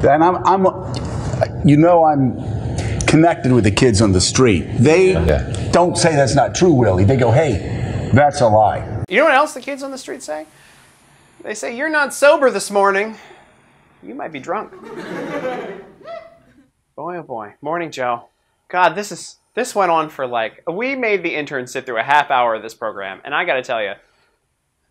And I'm connected with the kids on the street. They don't say that's not true, Willie. They go, hey, that's a lie. You know what else the kids on the street say? They say, you're not sober this morning. You might be drunk. Boy, oh boy. Morning, Joe. God, this went on for like, we made the interns sit through a half hour of this program, and I gotta tell you,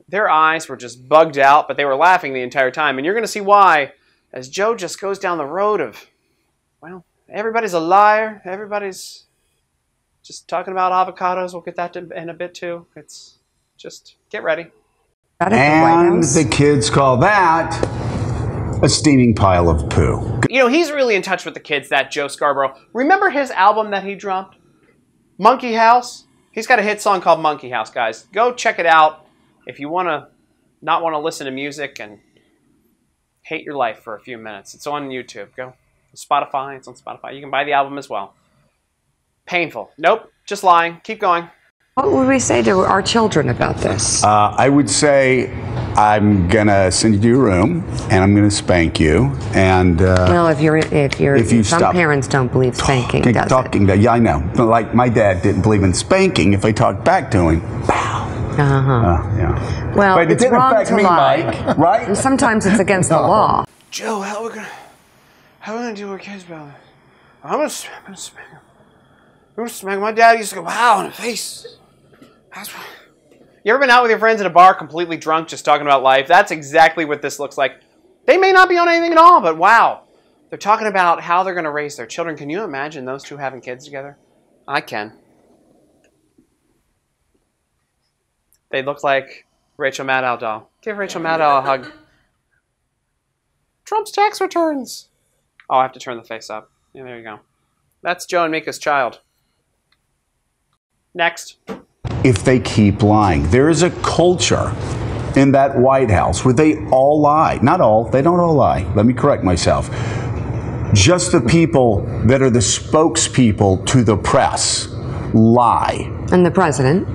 their eyes were just bugged out, but they were laughing the entire time, and you're gonna see why as Joe just goes down the road of, well, everybody's a liar, everybody's just talking about avocados. We'll get that in a bit too. It's just, get ready. And the kids call that a steaming pile of poo. You know, he's really in touch with the kids, that Joe Scarborough. Remember his album that he dropped? Monkey House? He's got a hit song called Monkey House, guys. Go check it out if you not want to listen to music and hate your life for a few minutes. It's on YouTube. Go. Spotify. It's on Spotify. You can buy the album as well. Painful. Nope. Just lying. Keep going. What would we say to our children about this? I would say, I'm gonna send you to your room and I'm gonna spank you. And well, if you some stop parents don't believe spanking. Yeah, I know. But like my dad didn't believe in spanking. If I talked back to him, pow. Yeah. Well, but it it's didn't wrong affect to me, lie. Mike. Right? And sometimes it's against the law. Joe, how are we gonna do our kids about it? I'm gonna smack him. I'm gonna smack him. My dad used to go, wow, in the face. You ever been out with your friends at a bar completely drunk just talking about life? That's exactly what this looks like. They may not be on anything at all, but wow. They're talking about how they're going to raise their children. Can you imagine those two having kids together? I can. They look like Rachel Maddow doll. Give Rachel Maddow a hug. Trump's tax returns. Oh, I have to turn the face up. Yeah, there you go. That's Joe and Mika's child. Next. If they keep lying. There is a culture in that White House where they all lie. Not all. They don't all lie. Let me correct myself. Just the people that are the spokespeople to the press lie. And the president.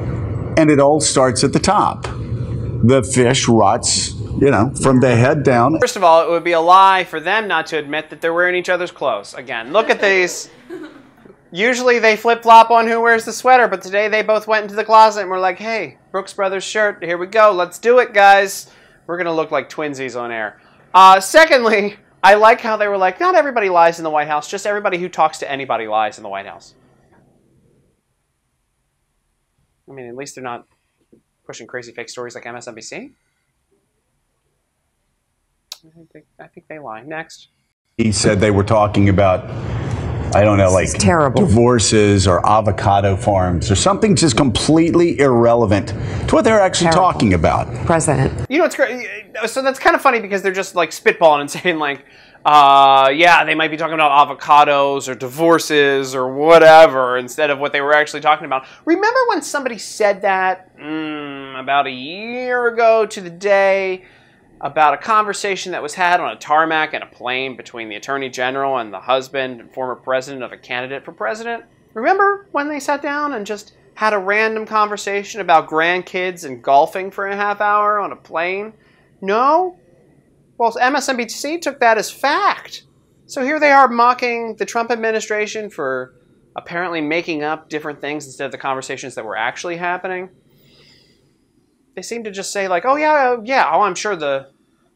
And it all starts at the top. The fish rots, you know, from the head down. First of all, it would be a lie for them not to admit that they're wearing each other's clothes. Again, look at these. Usually they flip-flop on who wears the sweater, but today they both went into the closet and were like, hey, Brooks Brothers shirt, here we go. Let's do it, guys. We're going to look like twinsies on air. Secondly, I like how they were like, not everybody lies in the White House, just everybody who talks to anybody lies in the White House. I mean, at least they're not pushing crazy fake stories like MSNBC. I think they lie. Next. He said they were talking about, I don't know, like divorces or avocado farms or something just completely irrelevant to what they're actually talking about. President. You know, it's great. So that's kind of funny because they're just like spitballing and saying like, yeah, they might be talking about avocados or divorces or whatever instead of what they were actually talking about. Remember when somebody said that about a year ago to the day about a conversation that was had on a tarmac and a plane between the Attorney General and the husband and former president of a candidate for president? Remember when they sat down and just had a random conversation about grandkids and golfing for a half hour on a plane? No? Well, MSNBC took that as fact. So here they are mocking the Trump administration for apparently making up different things instead of the conversations that were actually happening. They seem to just say like, oh yeah, oh, I'm sure the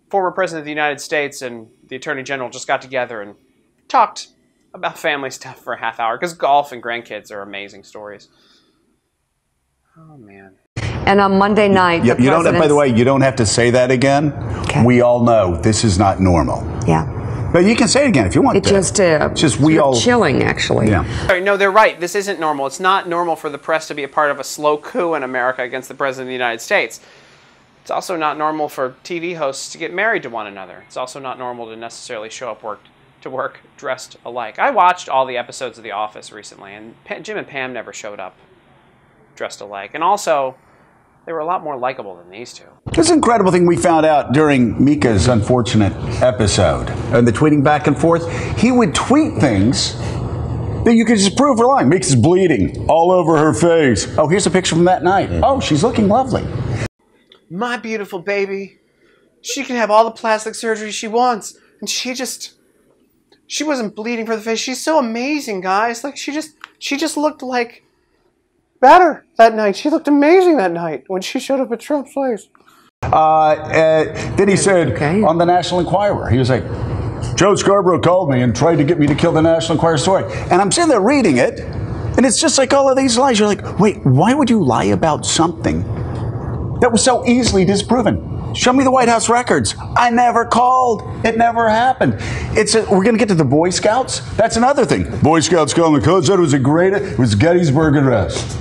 former president of the United States and the Attorney General just got together and talked about family stuff for a half hour because golf and grandkids are amazing stories. Oh, man. And on Monday night, you don't have, by the way, you don't have to say that again. Okay. We all know this is not normal. Yeah. But you can say it again if you want to. It's just we all chilling, actually. Yeah. Sorry, no, they're right. This isn't normal. It's not normal for the press to be a part of a slow coup in America against the President of the United States. It's also not normal for TV hosts to get married to one another. It's also not normal to necessarily show up to work dressed alike. I watched all the episodes of The Office recently, and Jim and Pam never showed up dressed alike. And also, they were a lot more likable than these two. This incredible thing we found out during Mika's unfortunate episode and the tweeting back and forth. He would tweet things that you could just prove her lying. Mika's bleeding all over her face. Oh, here's a picture from that night. Oh, she's looking lovely. My beautiful baby. She can have all the plastic surgery she wants. And she just She wasn't bleeding from the face. She's so amazing, guys. Like she just looked like better that night. She looked amazing that night when she showed up at Trump's place. Then he said on the National Enquirer, he was like, Joe Scarborough called me and tried to get me to kill the National Enquirer story. And I'm sitting there reading it, and it's just like all of these lies. You're like, wait, why would you lie about something that was so easily disproven? Show me the White House records. I never called. It never happened. We're going to get to the Boy Scouts. That's another thing. Boy Scouts calling the code said it was Gettysburg Address.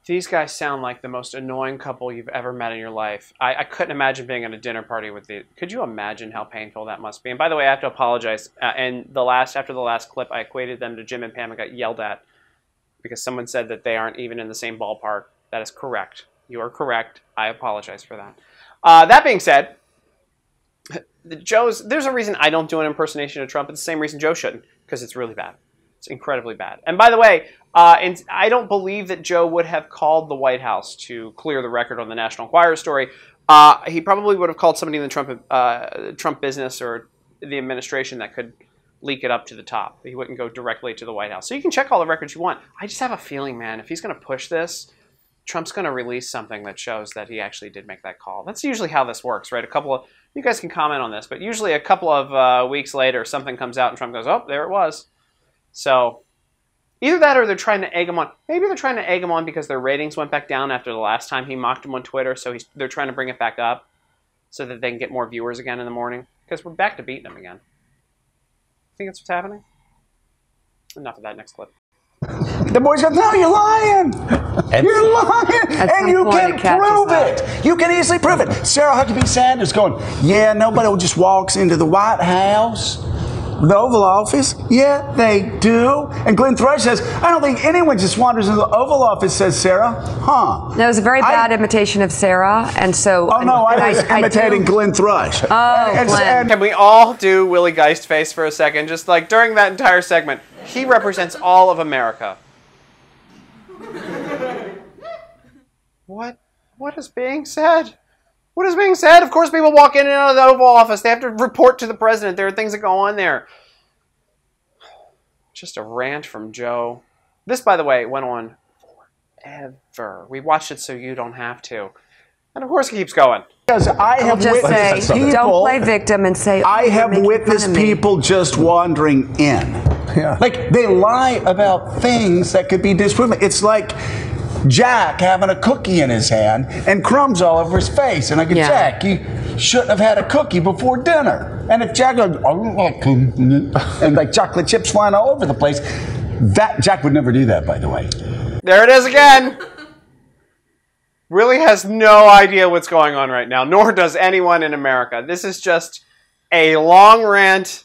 These guys sound like the most annoying couple you've ever met in your life. I couldn't imagine being at a dinner party with these. Could you imagine how painful that must be? And by the way, I have to apologize. After the last clip, I equated them to Jim and Pam and got yelled at because someone said that they aren't even in the same ballpark. That is correct. You are correct. I apologize for that. That being said, there's a reason I don't do an impersonation of Trump. It's the same reason Joe shouldn't, because it's really bad. It's incredibly bad. And by the way, I don't believe that Joe would have called the White House to clear the record on the National Enquirer story. He probably would have called somebody in the Trump business or the administration that could leak it up to the top. He wouldn't go directly to the White House. So you can check all the records you want. I just have a feeling, man, if he's going to push this, Trump's going to release something that shows that he actually did make that call. That's usually how this works, right? You guys can comment on this, but usually a couple of weeks later, something comes out and Trump goes, oh, there it was. So either that or they're trying to egg him on. Maybe they're trying to egg him on because their ratings went back down after the last time he mocked him on Twitter, so they're trying to bring it back up so that they can get more viewers again in the morning, because we're back to beating him again. Think that's what's happening? Enough of that. Next clip. The boys go, no, you're lying. You're lying. And you can prove it. You can easily prove it. Sarah Huckabee Sanders going, yeah, nobody just walks into the White House, the Oval Office. Yeah, they do. And Glenn Thrush says, I don't think anyone just wanders into the Oval Office, says Sarah. Huh. That was a very bad imitation of Sarah. And so. Oh, no, I was imitating Glenn Thrush. Oh, Glenn. Can we all do Willie Geist face for a second? Just like during that entire segment. He represents all of America. What is being said? What is being said? Of course people walk in and out of the Oval Office. They have to report to the president. There are things that go on there. Just a rant from Joe. This, by the way, went on forever. We watched it so you don't have to. And of course it keeps going. Because I have witnessed people, don't play victim and say, I have witnessed people just wandering in. Yeah. Like, they lie about things that could be disproven. It's like Jack having a cookie in his hand and crumbs all over his face. And I go, Jack, you shouldn't have had a cookie before dinner. And if Jack goes, and like chocolate chips flying all over the place, Jack would never do that, by the way. There it is again. Really has no idea what's going on right now, nor does anyone in America. This is just a long rant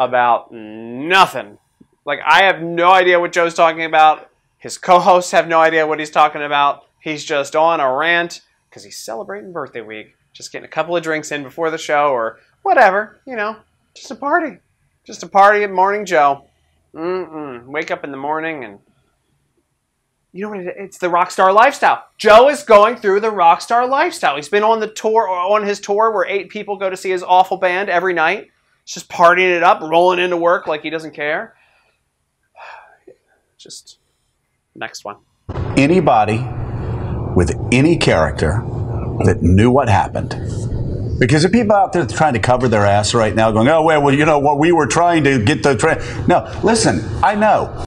about nothing. Like, I have no idea what Joe's talking about. His co-hosts have no idea what he's talking about. He's just on a rant because he's celebrating birthday week. Just getting a couple of drinks in before the show or whatever, you know. Just a party. Just a party at Morning Joe. Wake up in the morning and you know what it's the rock star lifestyle. Joe is going through the rock star lifestyle. He's been on his tour where 8 people go to see his awful band every night. He's just partying it up, rolling into work like he doesn't care. Just next one. Anybody with any character that knew what happened. Because the people out there trying to cover their ass right now going, oh, well, you know what, we were trying to get the No, listen, I know.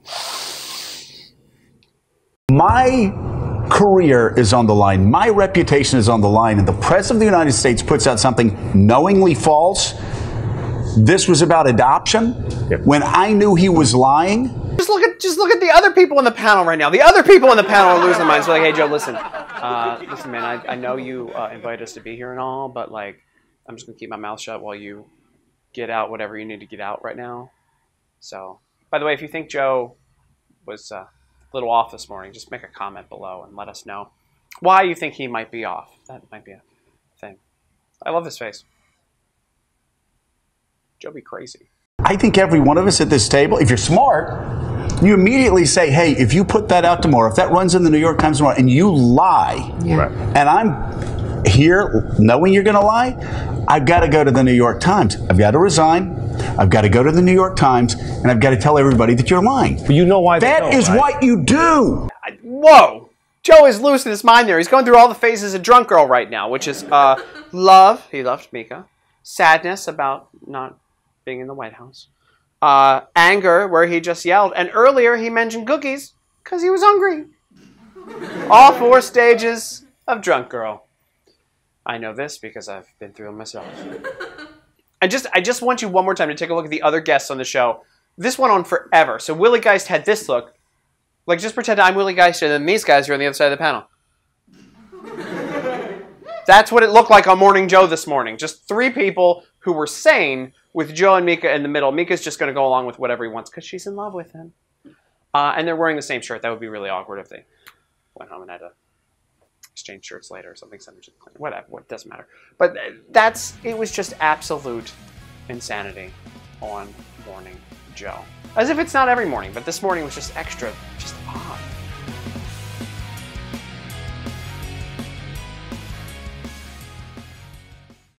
My career is on the line. My reputation is on the line. And the President of the United States puts out something knowingly false. This was about adoption. When I knew he was lying. Just look at the other people in the panel right now. The other people in the panel are losing their minds. They're like, hey, Joe, listen, man, I know you invited us to be here and all, but like, I'm just gonna keep my mouth shut while you get out whatever you need to get out right now. So, by the way, if you think Joe was a little off this morning, just make a comment below and let us know why you think he might be off. That might be a thing. I love his face. Joe be crazy. I think every one of us at this table, if you're smart, you immediately say, hey, if you put that out tomorrow, if that runs in the New York Times tomorrow, and you lie, and I'm here knowing you're going to lie, I've got to go to the New York Times. I've got to resign. I've got to go to the New York Times, and I've got to tell everybody that you're lying. But you know why they That don't, is right? what you do. Whoa! Joe is loose in his mind there. He's going through all the phases of drunk girl right now, which is love. He loved Mika. Sadness about not being in the White House. Anger, where he just yelled. And earlier he mentioned cookies because he was hungry. All 4 stages of drunk girl. I know this because I've been through them myself. I just want you one more time to take a look at the other guests on the show. This went on forever. So Willie Geist had this look. Like, just pretend I'm Willie Geist and then these guys are on the other side of the panel. That's what it looked like on Morning Joe this morning. Just 3 people who were sane with Joe and Mika in the middle. Mika's just going to go along with whatever he wants because she's in love with him. And they're wearing the same shirt. That would be really awkward if they went home and had to exchange shirts later or something. Whatever. It doesn't matter. But it was just absolute insanity on Morning Joe. As if it's not every morning, but this morning was just extra